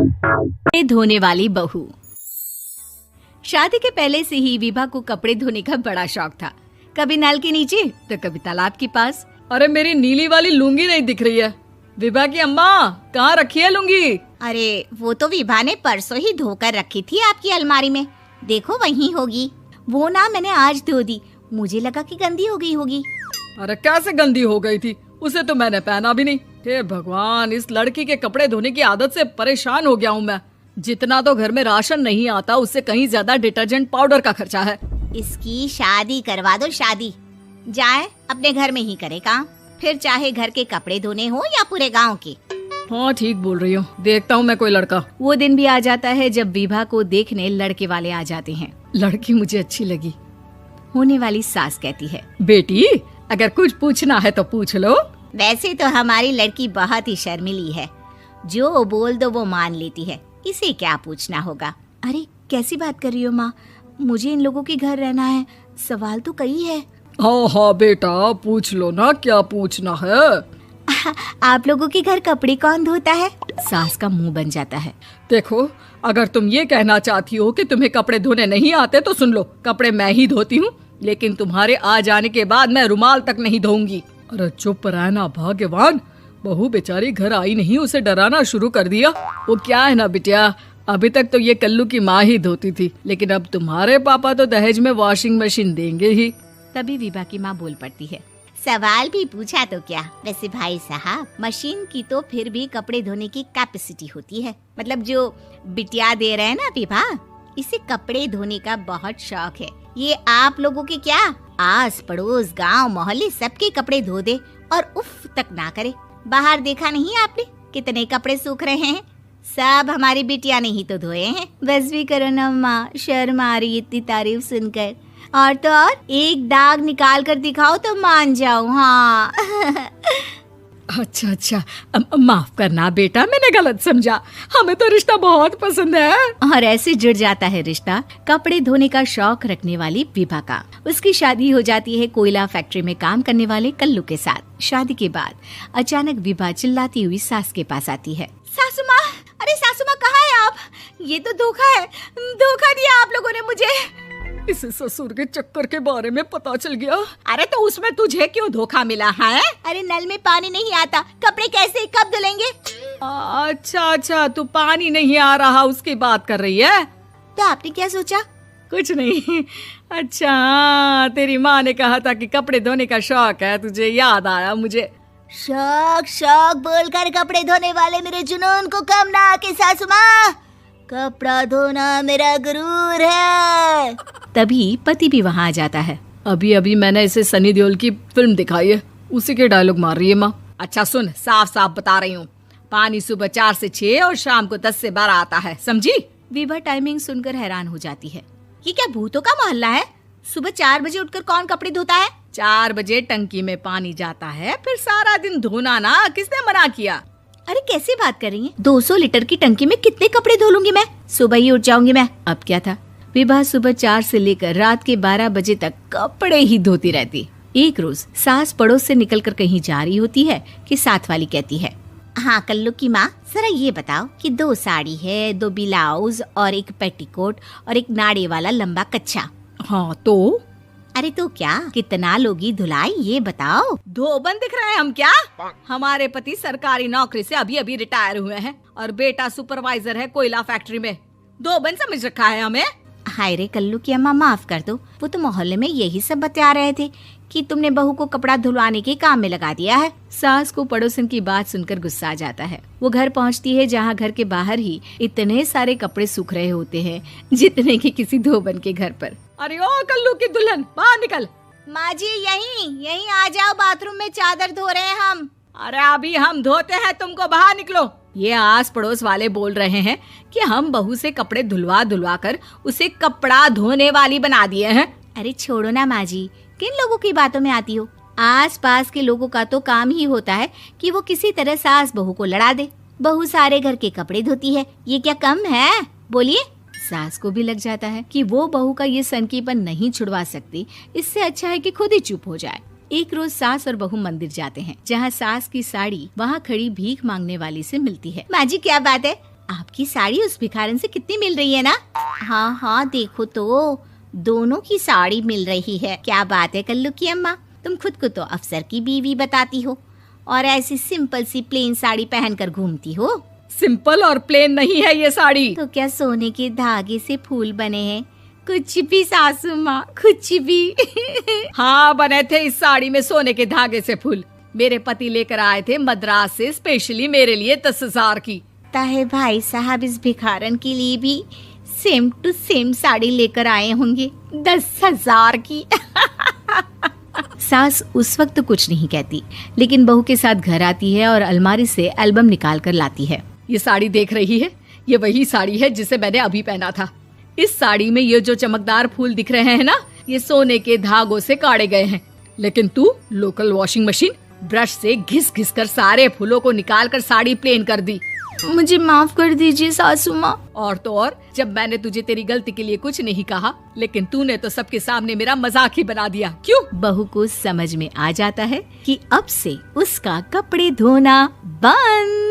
कपड़े धोने वाली बहू। शादी के पहले से ही विभा को कपड़े धोने का बड़ा शौक था। कभी नल के नीचे तो कभी तालाब के पास। अरे मेरी नीली वाली लुंगी नहीं दिख रही है। विभा की अम्मा, कहाँ रखी है लुंगी? अरे वो तो विभा ने परसों ही धोकर रखी थी आपकी अलमारी में, देखो वहीं होगी। वो ना मैंने आज धो दी, मुझे लगा कि गंदी हो गई होगी। अरे कैसे गंदी हो गई थी? उसे तो मैंने पहना भी नहीं। हे भगवान, इस लड़की के कपड़े धोने की आदत से परेशान हो गया हूँ मैं। जितना तो घर में राशन नहीं आता, उससे कहीं ज्यादा डिटर्जेंट पाउडर का खर्चा है। इसकी शादी करवा दो, शादी जाए अपने घर में ही करे काम, फिर चाहे घर के कपड़े धोने हो या पूरे गांव के। हाँ ठीक बोल रही हूँ, देखता हूँ मैं कोई लड़का। वो दिन भी आ जाता है जब विभा को देखने लड़के वाले आ जाते हैं। लड़की मुझे अच्छी लगी। होने वाली सास कहती है, बेटी अगर कुछ पूछना है तो पूछ लो। वैसे तो हमारी लड़की बहुत ही शर्मीली है, जो बोल दो वो मान लेती है, इसे क्या पूछना होगा। अरे कैसी बात कर रही हो माँ, मुझे इन लोगों के घर रहना है, सवाल तो कई है। हाँ हाँ बेटा, पूछ लो ना, क्या पूछना है। आप लोगों के घर कपड़े कौन धोता है? सास का मुंह बन जाता है। देखो, अगर तुम ये कहना चाहती हो कि तुम्हें कपड़े धोने नहीं आते तो सुन लो, कपड़े मैं ही धोती हूँ, लेकिन तुम्हारे आ जाने के बाद मैं रुमाल तक नहीं धोऊंगी। अरे चुप रहना भाग्यवान, बहू बेचारी घर आई नहीं, उसे डराना शुरू कर दिया। वो क्या है ना बिटिया, अभी तक तो ये कल्लू की माँ ही धोती थी, लेकिन अब तुम्हारे पापा तो दहेज में वॉशिंग मशीन देंगे ही। तभी विभा की माँ बोल पड़ती है, सवाल भी पूछा तो क्या। वैसे भाई साहब, मशीन की तो फिर भी कपड़े धोने की कैपेसिटी होती है। मतलब जो बिटिया दे रहे हैं ना विभा, इसे कपड़े धोने का बहुत शौक है। ये आप लोगों के क्या, आस पड़ोस गांव मोहल्ले सबके कपड़े धो दे और उफ तक ना करे। बाहर देखा नहीं आपने कितने कपड़े सूख रहे हैं? सब हमारी बिटिया ने ही तो धोए हैं। बस भी करो ना माँ, शर्म आ रही इतनी तारीफ सुनकर। और तो और एक दाग निकाल कर दिखाओ तो मान जाऊं। हाँ अच्छा, माफ करना बेटा, मैंने गलत समझा। हमें तो रिश्ता बहुत पसंद है। और ऐसे जुड़ जाता है रिश्ता कपड़े धोने का शौक रखने वाली विभा का। उसकी शादी हो जाती है कोयला फैक्ट्री में काम करने वाले कल्लू के साथ। शादी के बाद अचानक विभा चिल्लाती हुई सास के पास आती है। सासू माँ, अरे सासू माँ कहाँ है आप? ये तो धोखा है, धोखा दिया आप लोगों ने मुझे। इसे ससुर के चक्कर के बारे में पता चल गया। अरे तो उसमें तुझे क्यों धोखा मिला है? अरे नल में पानी नहीं आता, कपड़े कैसे कब धुलेंगे? अच्छा, तू पानी नहीं आ रहा उसकी बात कर रही है। तो आपने क्या सोचा? कुछ नहीं। अच्छा, तेरी माँ ने कहा था कि कपड़े धोने का शौक है तुझे, याद आया मुझे। शौक बोलकर कपड़े धोने वाले मेरे जुनून को कम ना आके सासू माँ, कपड़ा धोना मेरा गुरूर है। तभी पति भी वहाँ आ जाता है। अभी मैंने इसे सनी देओल की फिल्म दिखाई है, उसी के डायलॉग मार रही है माँ। अच्छा सुन, साफ साफ बता रही हूँ, पानी सुबह 4 से 6 और शाम को 10 से 12 आता है, समझी? विभा टाइमिंग सुनकर हैरान हो जाती है। ये क्या भूतों का मोहल्ला है? सुबह 4 बजे उठकर कौन कपड़े धोता है? 4 बजे टंकी में पानी जाता है, फिर सारा दिन धोना ना, किसने मना किया? अरे कैसी बात कर रही हैं? 200 लीटर की टंकी में कितने कपड़े धो लूंगी मैं? सुबह ही उठ जाऊंगी मैं। अब क्या था, विभा सुबह 4 से लेकर रात के 12 बजे तक कपड़े ही धोती रहती। एक रोज सास पड़ोस से निकलकर कहीं जा रही होती है कि साथ वाली कहती है, हाँ कल्लू की माँ, जरा ये बताओ कि 2 साड़ी है, 2 ब्लाउज और एक पेटीकोट और एक नाड़े वाला लंबा कच्छा। हाँ तो? अरे तो क्या, कितना लोगी धुलाई ये बताओ। धोबन दिख रहे हैं हम क्या? हमारे पति सरकारी नौकरी से अभी रिटायर हुए हैं और बेटा सुपरवाइजर है कोयला फैक्ट्री में। धोबन समझ रखा है हमें? हाय रे कल्लू की अम्मा, माफ कर दो, वो तो मोहल्ले में यही सब बता रहे थे कि तुमने बहू को कपड़ा धुलवाने के काम में लगा दिया है। सास को पड़ोसन की बात सुनकर गुस्सा आ जाता है। वो घर पहुंचती है जहां घर के बाहर ही इतने सारे कपड़े सूख रहे होते हैं जितने कि किसी धोबन के घर पर। अरे ओ कल्लू की दुल्हन, बाहर निकल। माँ जी यहीं आ जाओ, बाथरूम में चादर धो रहे हैं हम। अरे अभी हम धोते हैं, तुमको बाहर निकलो। ये आस पड़ोस वाले बोल रहे हैं कि हम बहू से कपड़े धुलवा कर उसे कपड़ा धोने वाली बना दिए हैं। अरे छोड़ो ना माँ जी, किन लोगों की बातों में आती हो? आस पास के लोगों का तो काम ही होता है कि वो किसी तरह सास बहू को लड़ा दे। बहू सारे घर के कपड़े धोती है, ये क्या कम है? बोलिए। सास को भी लग जाता है कि वो बहू का ये सनकीपन नहीं छुड़वा सकती, इससे अच्छा है कि खुद ही चुप हो जाए। एक रोज सास और बहू मंदिर जाते हैं, जहाँ सास की साड़ी वहाँ खड़ी भीख मांगने वाली से मिलती है। माँ जी क्या बात है, आपकी साड़ी उस भिखारन से कितनी मिल रही है ना? हाँ हाँ, देखो तो दोनों की साड़ी मिल रही है। क्या बात है कल्लू की अम्मा, तुम खुद को तो अफसर की बीवी बताती हो और ऐसी सिंपल सी प्लेन साड़ी पहनकर घूमती हो। सिंपल और प्लेन नहीं है ये साड़ी। तो क्या सोने के धागे से फूल बने हैं? कुछ भी सासू माँ, कुछ भी। हाँ, बने थे इस साड़ी में सोने के धागे से फूल। मेरे पति लेकर आए थे मद्रास से स्पेशली मेरे लिए 10,000 की। ताहे भाई साहब इस भिखारन के लिए भी सेम टू सेम साड़ी लेकर आए होंगे 10,000 की। सास उस वक्त तो कुछ नहीं कहती, लेकिन बहू के साथ घर आती है और अलमारी से एल्बम निकाल कर लाती है। ये साड़ी देख रही है, ये वही साड़ी है जिसे मैंने अभी पहना था। इस साड़ी में ये जो चमकदार फूल दिख रहे हैं ना, ये सोने के धागों से काढ़े गए हैं। लेकिन तू लोकल वॉशिंग मशीन ब्रश से घिस घिस कर सारे फूलों को निकाल कर साड़ी प्लेन कर दी। मुझे माफ कर दीजिए सासू माँ। और तो और, जब मैंने तुझे तेरी गलती के लिए कुछ नहीं कहा, लेकिन तूने तो सबके सामने मेरा मजाक ही बना दिया। क्यों? बहू को समझ में आ जाता है कि अब से उसका कपड़े धोना बंद।